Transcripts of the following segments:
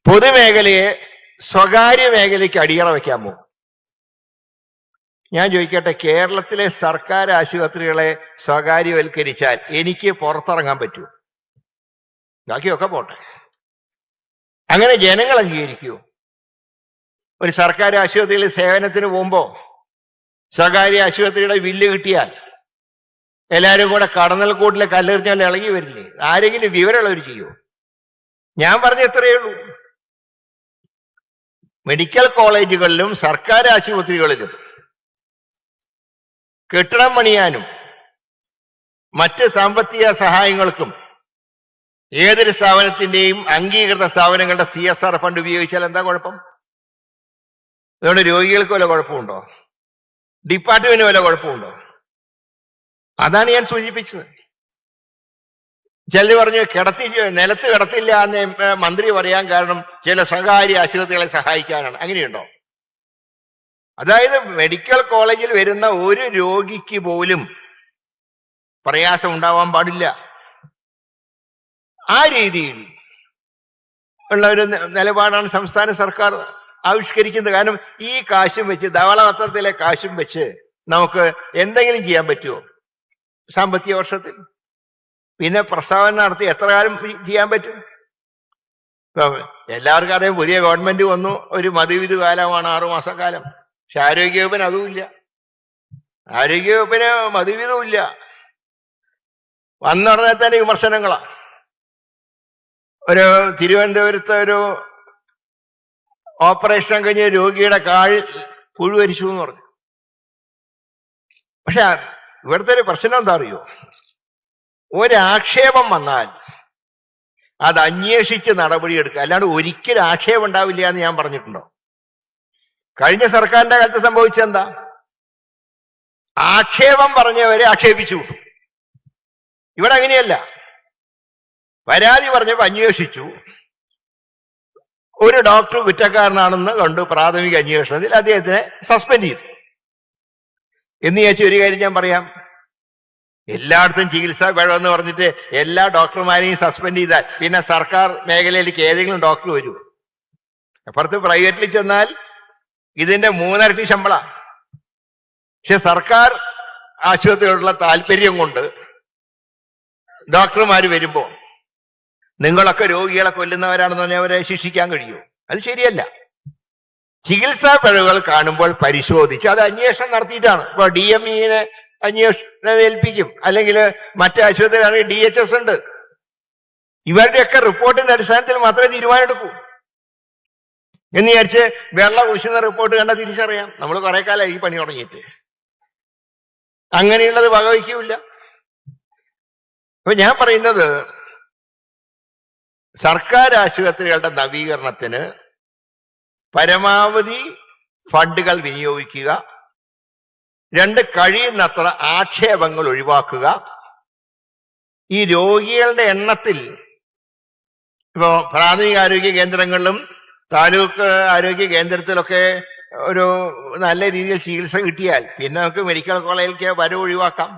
പൊതുമേഖലയെ സ്വകാര്യ മേഖലയ്ക്ക് അടിയറ വയ്ക്കാമോ? ഞാൻ ചോദിക്കട്ടെ, കേരളത്തിലെ സർക്കാർ ആശുപത്രികളെ സ്വകാര്യവൽക്കരിച്ചാൽ എനിക്ക് പുറത്തിറങ്ങാൻ പറ്റുമോ? ബാക്കിയൊക്കെ പോട്ടെ. അങ്ങനെ ജനങ്ങൾ അംഗീകരിക്കുമോ? ഒരു സർക്കാർ ആശുപത്രിയിൽ സേവനത്തിന് പോകുമ്പോൾ സ്വകാര്യ ആശുപത്രിയുടെ ബില്ല് കിട്ടിയാൽ എല്ലാവരും കൂടെ കടന്നൽക്കൂട്ടിലെ കല്ലെറിഞ്ഞാൽ ഇളകി വരില്ലേ? ആരെങ്കിലും വിവരമുള്ളവർ ചെയ്യുമോ? ഞാൻ പറഞ്ഞ എത്രയേ ഉള്ളൂ. മെഡിക്കൽ കോളേജുകളിലും സർക്കാർ ആശുപത്രികളിലും കെട്ടിടം പണിയാനും മറ്റ് സാമ്പത്തിക സഹായങ്ങൾക്കും ഏതൊരു സ്ഥാപനത്തിന്റെയും അംഗീകൃത സ്ഥാപനങ്ങളുടെ CSR ഫണ്ട് ഉപയോഗിച്ചാൽ എന്താ കുഴപ്പം? അതുകൊണ്ട് രോഗികൾക്ക് വല്ല കുഴപ്പമുണ്ടോ? ഡിപ്പാർട്ട്മെന്റിന് വല്ല കുഴപ്പമുണ്ടോ? അതാണ് ഞാൻ സൂചിപ്പിച്ചത്. ചിലർ പറഞ്ഞു നിലത്ത് കിടത്തില്ല എന്ന് മന്ത്രി പറയാൻ കാരണം ചില സ്വകാര്യ ആശുപത്രികളെ സഹായിക്കാനാണ്. അങ്ങനെയുണ്ടോ? അതായത് മെഡിക്കൽ കോളേജിൽ വരുന്ന ഒരു രോഗിക്ക് പോലും പ്രയാസം ഉണ്ടാവാൻ പാടില്ല. ആ രീതിയിൽ ഉള്ള ഒരു നിലപാടാണ് സംസ്ഥാന സർക്കാർ ആവിഷ്കരിക്കുന്നത്. കാരണം ഈ കാശും വെച്ച്, ധവളപത്രത്തിലെ കാശും വെച്ച് നമുക്ക് എന്തെങ്കിലും ചെയ്യാൻ പറ്റുമോ സാമ്പത്തിക വർഷത്തിൽ? പിന്നെ പ്രസ്താവന നടത്തി എത്ര കാലം ചെയ്യാൻ പറ്റും? ഇപ്പൊ എല്ലാവർക്കും അറിയാം, പുതിയ ഗവൺമെന്റ് വന്നു, ഒരു മധുവിധു കാലമാണ് 6 മാസക്കാലം. പക്ഷെ ആരോഗ്യവകുപ്പിന് അതുമില്ല. ആരോഗ്യവകുപ്പിന് മധുവിധുമില്ല. വന്നുടനെ തന്നെ വിമർശനങ്ങളാ. ഒരു തിരുവനന്തപുരത്ത് ഒരു ഓപ്പറേഷൻ കഴിഞ്ഞ രോഗിയുടെ കാലിൽ പുഴുവരിച്ചു എന്ന് പറഞ്ഞു. പക്ഷെ ഇവിടുത്തെ ഒരു പ്രശ്നം എന്താ അറിയോ? ഒരാക്ഷേപം വന്നാൽ അത് അന്വേഷിച്ച് നടപടിയെടുക്കുക, അല്ലാണ്ട് ഒരിക്കലും ആക്ഷേപം ഉണ്ടാവില്ല എന്ന് ഞാൻ പറഞ്ഞിട്ടുണ്ടോ? കഴിഞ്ഞ സർക്കാരിന്റെ കാലത്ത് സംഭവിച്ചെന്താ? ആക്ഷേപം പറഞ്ഞവരെ ആക്ഷേപിച്ചു. ഇവിടെ അങ്ങനെയല്ല. പരാതി പറഞ്ഞപ്പോൾ അന്വേഷിച്ചു, ഒരു ഡോക്ടർ കുറ്റക്കാരനാണെന്ന് കണ്ടു, പ്രാഥമിക അന്വേഷണത്തിൽ അദ്ദേഹത്തിനെ സസ്പെൻഡ് ചെയ്തു. എന്ന് ചോദിച്ചാൽ ഒരു കാര്യം ഞാൻ പറയാം, എല്ലായിടത്തും ചികിത്സാ പിഴവെന്ന് പറഞ്ഞിട്ട് എല്ലാ ഡോക്ടർമാരെയും സസ്പെൻഡ് ചെയ്താൽ പിന്നെ സർക്കാർ മേഖലയിലേക്ക് ഏതെങ്കിലും ഡോക്ടർ വരുമോ? അപ്പുറത്ത് പ്രൈവറ്റിൽ ചെന്നാൽ ഇതിന്റെ 3 ഇരട്ടി ശമ്പളമാണ്. പക്ഷെ സർക്കാർ ആശുപത്രികളുള്ള താല്പര്യം കൊണ്ട് ഡോക്ടർമാർ വരുമ്പോൾ നിങ്ങളൊക്കെ രോഗികളെ കൊല്ലുന്നവരാണെന്ന് പറഞ്ഞാൽ അവരെ ശിക്ഷിക്കാൻ കഴിയുമോ? അത് ശരിയല്ല. ചികിത്സാ പിഴവുകൾ കാണുമ്പോൾ പരിശോധിച്ച് അത് അന്വേഷണം നടത്തിയിട്ടാണ്. ഇപ്പൊ DME-നെ അന്വേഷണം ഏൽപ്പിക്കും, അല്ലെങ്കിൽ മറ്റു ആശുപത്രിയിലാണെങ്കിൽ DHS ഉണ്ട്. ഇവരുടെയൊക്കെ റിപ്പോർട്ടിന്റെ അടിസ്ഥാനത്തിൽ മാത്രമേ തീരുമാനമെടുക്കൂ. എന്ന് വിചാരിച്ച് വെള്ളം ഊശുന്ന റിപ്പോർട്ട് കണ്ടാൽ തിരിച്ചറിയാം. നമ്മൾ കുറെ കാലമായി ഈ പണി തുടങ്ങിയിട്ട്. അങ്ങനെയുള്ളത് വകവയ്ക്കൂല. അപ്പൊ ഞാൻ പറയുന്നത്, സർക്കാർ ആശുപത്രികളുടെ നവീകരണത്തിന് പരമാവധി ഫണ്ടുകൾ വിനിയോഗിക്കുക, 2 കഴിയുന്നത്ര ആക്ഷേപങ്ങൾ ഒഴിവാക്കുക. ഈ രോഗികളുടെ എണ്ണത്തിൽ ഇപ്പോ പ്രാഥമിക ആരോഗ്യ കേന്ദ്രങ്ങളിലും താലൂക്ക് ആരോഗ്യ കേന്ദ്രത്തിലൊക്കെ ഒരു നല്ല രീതിയിൽ ചികിത്സ കിട്ടിയാൽ പിന്നെ നമുക്ക് മെഡിക്കൽ കോളേജിലേക്ക് വരവ് ഒഴിവാക്കാം.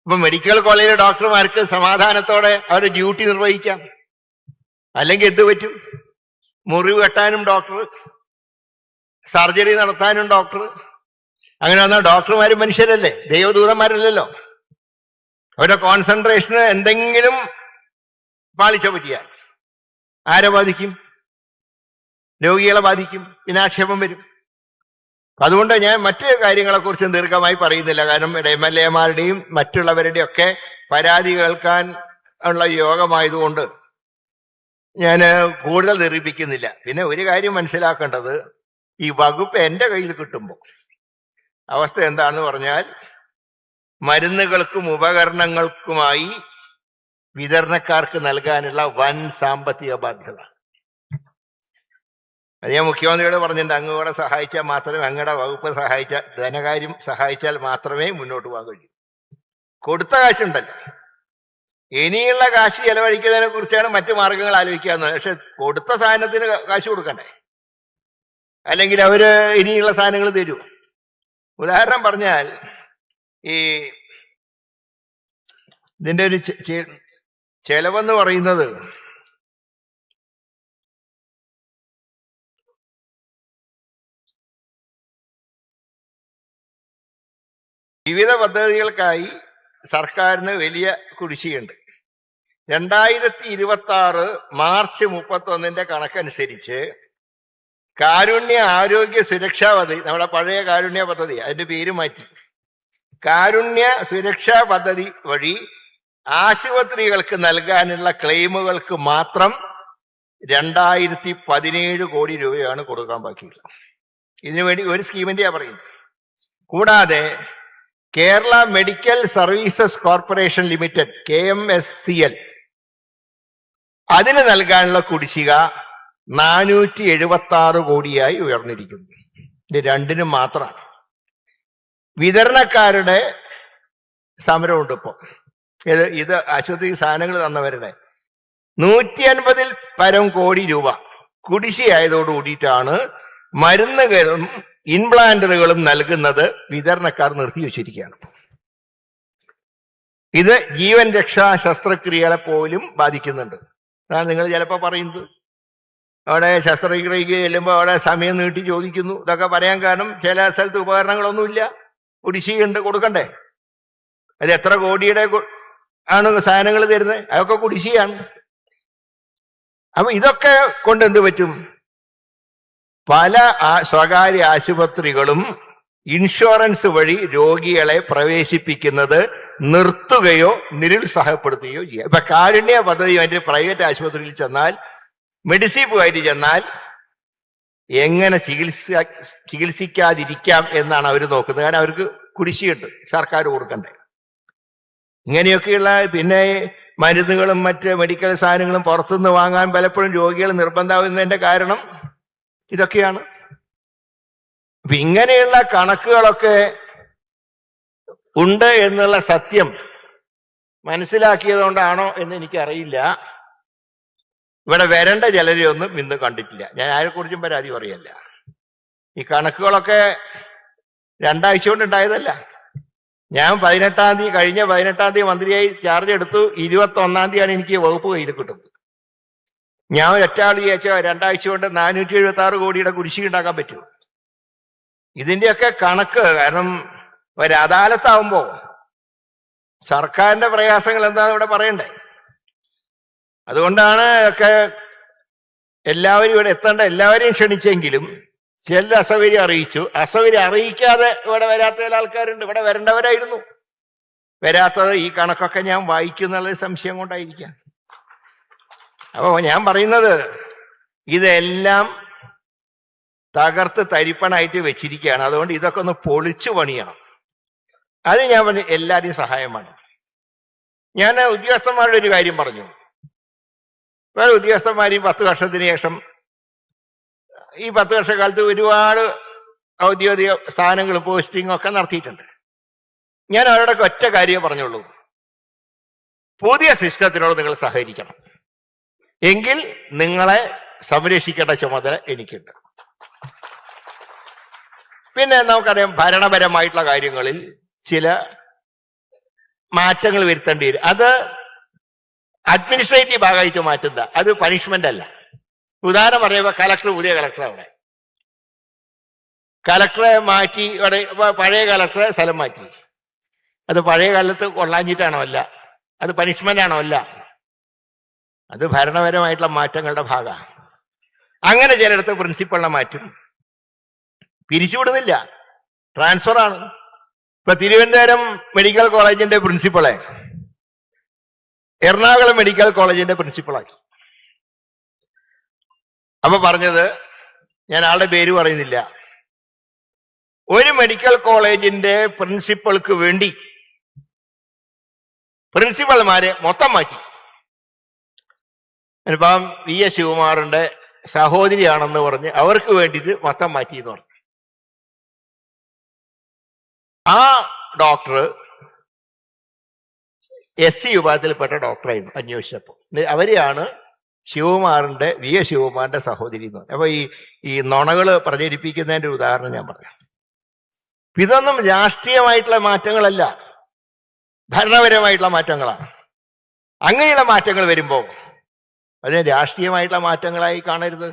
ഇപ്പൊ മെഡിക്കൽ കോളേജിലെ ഡോക്ടർമാർക്ക് സമാധാനത്തോടെ അവരുടെ ഡ്യൂട്ടി നിർവഹിക്കാം. അല്ലെങ്കിൽ എന്ത് പറ്റും? മുറിവ് കെട്ടാനും ഡോക്ടർ, സർജറി നടത്താനും ഡോക്ടർ. അങ്ങനെ വന്നാൽ ഡോക്ടർമാരും മനുഷ്യരല്ലേ, ദൈവദൂതന്മാരല്ലല്ലോ. അവരുടെ കോൺസെൻട്രേഷന് എന്തെങ്കിലും പാളിച്ച പറ്റിയാൽ ആരെ ബാധിക്കും? രോഗികളെ ബാധിക്കും. പിന്നെ ആക്ഷേപം വരും. അതുകൊണ്ട് ഞാൻ മറ്റു കാര്യങ്ങളെക്കുറിച്ച് ദീർഘമായി പറയുന്നില്ല. കാരണം MLA-മാരുടെയും മറ്റുള്ളവരുടെയും ഒക്കെ പരാതി കേൾക്കാൻ ഉള്ള യോഗമായതുകൊണ്ട് ഞാൻ കൂടുതൽ ദീർഘിപ്പിക്കുന്നില്ല. പിന്നെ ഒരു കാര്യം മനസ്സിലാക്കേണ്ടത്, ഈ വകുപ്പ് എൻ്റെ കയ്യിൽ കിട്ടുമ്പോൾ അവസ്ഥ എന്താണെന്ന് പറഞ്ഞാൽ, മരുന്നുകൾക്കും ഉപകരണങ്ങൾക്കുമായി വിതരണക്കാർക്ക് നൽകാനുള്ള വൻ സാമ്പത്തിക ബാധ്യത. അത് ഞാൻ മുഖ്യമന്ത്രിയോട് പറഞ്ഞിട്ടുണ്ട്, അങ്ങോടെ സഹായിച്ചാൽ മാത്രമേ, അങ്ങയുടെ വകുപ്പ് ധനകാര്യം സഹായിച്ചാൽ മാത്രമേ മുന്നോട്ട് പോകാൻ കഴിയൂ. കൊടുത്ത കാശുണ്ടല്ലോ, ഇനിയുള്ള കാശ് ചെലവഴിക്കുന്നതിനെ കുറിച്ചാണ് മറ്റു മാർഗങ്ങൾ ആലോചിക്കാവുന്നത്. പക്ഷെ കൊടുത്ത സാധനത്തിന് കാശ് കൊടുക്കണ്ടേ? അല്ലെങ്കിൽ അവര് ഇനിയുള്ള സാധനങ്ങൾ തരൂ. ഉദാഹരണം പറഞ്ഞാൽ, ഈ ഇതിന്റെ ഒരു ചെലവെന്ന് പറയുന്നത് വിവിധ പദ്ധതികൾക്കായി സർക്കാരിന് വലിയ കുടിശ്ശികയുണ്ട്. 2026 മാർച്ച് 31 കണക്കനുസരിച്ച് കാരുണ്യ ആരോഗ്യ സുരക്ഷാ പദ്ധതി, നമ്മുടെ പഴയ കാരുണ്യ പദ്ധതി, അതിന്റെ പേര് മാറ്റി കാരുണ്യ സുരക്ഷാ പദ്ധതി വഴി ആശുപത്രികൾക്ക് നൽകാനുള്ള ക്ലെയിമുകൾക്ക് മാത്രം 2017 കോടി രൂപയാണ് കൊടുക്കാൻ ബാക്കിയുള്ളത്. ഇതിനുവേണ്ടി ഒരു സ്കീമിന്റെയാ പറയുന്നത്. കൂടാതെ Kerala medical services corporation limited KMSCL അതിന് നൽകാനുള്ള കുടിശ്ശിക 476 കോടിയായി ഉയർന്നിരിക്കുന്നു. ഇത് രണ്ടിനും മാത്രമാണ്. വിതരണക്കാരുടെ സമരമുണ്ട് ഇപ്പൊ. ഇത് ആശുപത്രി സാധനങ്ങൾ തന്നവരുടെ 150 പരം കോടി രൂപ കുടിശ്ശിയായതോടുകൂടിയിട്ടാണ് മരുന്നുകളും ഇംപ്ലാന്ററുകളും നൽകുന്നത് വിതരണക്കാർ നിർത്തിവെച്ചിരിക്കുകയാണ്. ഇത് ജീവൻ രക്ഷാ ശസ്ത്രക്രിയകളെ പോലും ബാധിക്കുന്നുണ്ട്. അതാണ് നിങ്ങൾ ചിലപ്പോൾ പറയുന്നത്. അവിടെ ശസ്ത്രക്രിയക്ക് ചെല്ലുമ്പോൾ അവിടെ സമയം നീട്ടി ചോദിക്കുന്നു. ഇതൊക്കെ പറയാൻ കാരണം ചില സ്ഥലത്ത് ഉപകരണങ്ങളൊന്നുമില്ല, കുടിശ്ശികയുണ്ട്, കൊടുക്കണ്ടേ. അത് എത്ര കോടിയുടെ ആണ് സാധനങ്ങൾ തരുന്നത്, അതൊക്കെ കുടിശ്ശികയാണ്. അപ്പൊ ഇതൊക്കെ കൊണ്ട് എന്ത് പറ്റും? പല സ്വകാര്യ ആശുപത്രികളും ഇൻഷുറൻസ് വഴി രോഗികളെ പ്രവേശിപ്പിക്കുന്നത് നിർത്തുകയോ നിരുത്സാഹപ്പെടുത്തുകയോ ചെയ്യാം. ഇപ്പൊ കാരുണ്യ പദ്ധതി അതിന്റെ പ്രൈവറ്റ് ആശുപത്രിയിൽ ചെന്നാൽ, മെഡിസിപ്പുമായിട്ട് ചെന്നാൽ എങ്ങനെ ചികിത്സിക്കാതിരിക്കാം എന്നാണ് അവർ നോക്കുന്നത്. കാരണം അവർക്ക് കുടിശ്ശിയുണ്ട്, സർക്കാർ കൊടുക്കണ്ടേ. ഇങ്ങനെയൊക്കെയുള്ള പിന്നെ മരുന്നുകളും മറ്റ് മെഡിക്കൽ സാധനങ്ങളും പുറത്തുനിന്ന് വാങ്ങാൻ പലപ്പോഴും രോഗികൾ നിർബന്ധമാകുന്നതിന്റെ കാരണം ഇതൊക്കെയാണ്. അപ്പൊ ഇങ്ങനെയുള്ള കണക്കുകളൊക്കെ ഉണ്ട് എന്നുള്ള സത്യം മനസ്സിലാക്കിയതുകൊണ്ടാണോ എന്ന് എനിക്കറിയില്ല. ഇവിടെ വരേണ്ട ചിലരെയൊന്നും ഇന്ന് കണ്ടിട്ടില്ല. ഞാൻ ആരെക്കുറിച്ചും പരാതി പറയല്ല. ഈ കണക്കുകളൊക്കെ 2 ആഴ്ച കൊണ്ട് ഉണ്ടായതല്ല. ഞാൻ കഴിഞ്ഞ 18-ാം തീയതി മന്ത്രിയായി ചാർജ് എടുത്തു. 21-ാം തീയതിയാണ് എനിക്ക് വകുപ്പ് കയ്യിൽ കിട്ടുന്നത്. ഞാൻ ഒറ്റാൾ ചോദിച്ചാൽ 2 ആഴ്ച കൊണ്ട് 476 കോടിയുടെ കുടിശ്ശിക ഉണ്ടാക്കാൻ പറ്റുമോ? ഇതിന്റെയൊക്കെ കണക്ക്, കാരണം ഒരു അദാലത്താവുമ്പോ സർക്കാരിന്റെ പ്രയാസങ്ങൾ എന്താണെന്ന് ഇവിടെ പറയണ്ടേ. അതുകൊണ്ടാണ് ഒക്കെ എല്ലാവരും ഇവിടെ എത്തേണ്ട എല്ലാവരെയും ക്ഷണിച്ചെങ്കിലും ചില അസൗകര്യം അറിയിച്ചു. അസൗകര്യം അറിയിക്കാതെ ഇവിടെ വരാത്ത ചില ആൾക്കാരുണ്ട്. ഇവിടെ വരേണ്ടവരായിരുന്നു, വരാത്തത് ഈ കണക്കൊക്കെ ഞാൻ വായിക്കുന്നുള്ള സംശയം കൊണ്ടായിരിക്കാം. അപ്പോ ഞാൻ പറയുന്നത്, ഇതെല്ലാം തകർത്ത് തരിപ്പണായിട്ട് വെച്ചിരിക്കുകയാണ്. അതുകൊണ്ട് ഇതൊക്കെ ഒന്ന് പൊളിച്ചു പണിയണം. അത് ഞാൻ പറഞ്ഞു എല്ലാവരുടെയും സഹായമാണ്. ഞാൻ ഉദ്യോഗസ്ഥന്മാരുടെ ഒരു കാര്യം പറഞ്ഞു. വേറെ ഉദ്യോഗസ്ഥന്മാരെയും 10 വർഷത്തിന് ശേഷം, ഈ 10 വർഷക്കാലത്ത് ഒരുപാട് ഔദ്യോഗിക സ്ഥാനങ്ങൾ പോസ്റ്റിംഗ് ഒക്കെ നടത്തിയിട്ടുണ്ട്. ഞാൻ അവരോടൊക്കെ ഒറ്റ കാര്യമേ പറഞ്ഞുള്ളൂ, പുതിയ സിസ്റ്റത്തിനോട് നിങ്ങൾ സഹകരിക്കണം, എങ്കിൽ നിങ്ങളെ സംരക്ഷിക്കേണ്ട ചുമതല എനിക്കുണ്ട്. പിന്നെ നമുക്കറിയാം, ഭരണപരമായിട്ടുള്ള കാര്യങ്ങളിൽ ചില മാറ്റങ്ങൾ വരുത്തേണ്ടി വരും. അത് അഡ്മിനിസ്ട്രേറ്റീവ് ഭാഗമായിട്ട് മാറ്റുന്ന, അത് പണിഷ്മെന്റ് അല്ല. ഉദാഹരണം പറയുമ്പോൾ പുതിയ കളക്ടർ അവിടെ കളക്ടറെ മാറ്റി, അവിടെ പഴയ കളക്ടറെ സ്ഥലം മാറ്റി. അത് പഴയ കാലത്ത് കൊള്ളാഞ്ഞിട്ടാണോ? അല്ല. അത് പണിഷ്മെന്റ് ആണോ? അല്ല. അത് ഭരണപരമായിട്ടുള്ള മാറ്റങ്ങളുടെ ഭാഗമാണ്. അങ്ങനെ ചിലയിടത്ത് പ്രിൻസിപ്പളിനെ മാറ്റും, പിരിച്ചുവിടുന്നില്ല, ട്രാൻസ്ഫർ ആണ്. ഇപ്പൊ തിരുവനന്തപുരം മെഡിക്കൽ കോളേജിന്റെ പ്രിൻസിപ്പളെ എറണാകുളം മെഡിക്കൽ കോളേജിന്റെ പ്രിൻസിപ്പളാക്കി. അപ്പൊ പറഞ്ഞത്, ഞാൻ ആളുടെ പേര് പറയുന്നില്ല, ഒരു മെഡിക്കൽ കോളേജിന്റെ പ്രിൻസിപ്പൾക്ക് വേണ്ടി പ്രിൻസിപ്പൽമാരെ മൊത്തം മാറ്റി. ഇപ്പം VS ശിവകുമാറിന്റെ സഹോദരിയാണെന്ന് പറഞ്ഞ് അവർക്ക് വേണ്ടിയിട്ട് മൊത്തം മാറ്റി എന്ന് പറഞ്ഞു. ആ ഡോക്ടർ SC വിഭാഗത്തിൽപ്പെട്ട ഡോക്ടറായിരുന്നു. അന്വേഷിച്ചപ്പോൾ അവരെയാണ് ശിവകുമാറിന്റെ VS ശിവകുമാറിന്റെ സഹോദരി എന്ന് പറഞ്ഞു. അപ്പൊ ഈ നുണകൾ പ്രചരിപ്പിക്കുന്നതിന്റെ ഉദാഹരണം ഞാൻ പറയാം. ഇതൊന്നും രാഷ്ട്രീയമായിട്ടുള്ള മാറ്റങ്ങളല്ല, ഭരണപരമായിട്ടുള്ള മാറ്റങ്ങളാണ്. അങ്ങനെയുള്ള മാറ്റങ്ങൾ വരുമ്പോൾ അതിനെ രാഷ്ട്രീയമായിട്ടുള്ള മാറ്റങ്ങളായി കാണരുത്.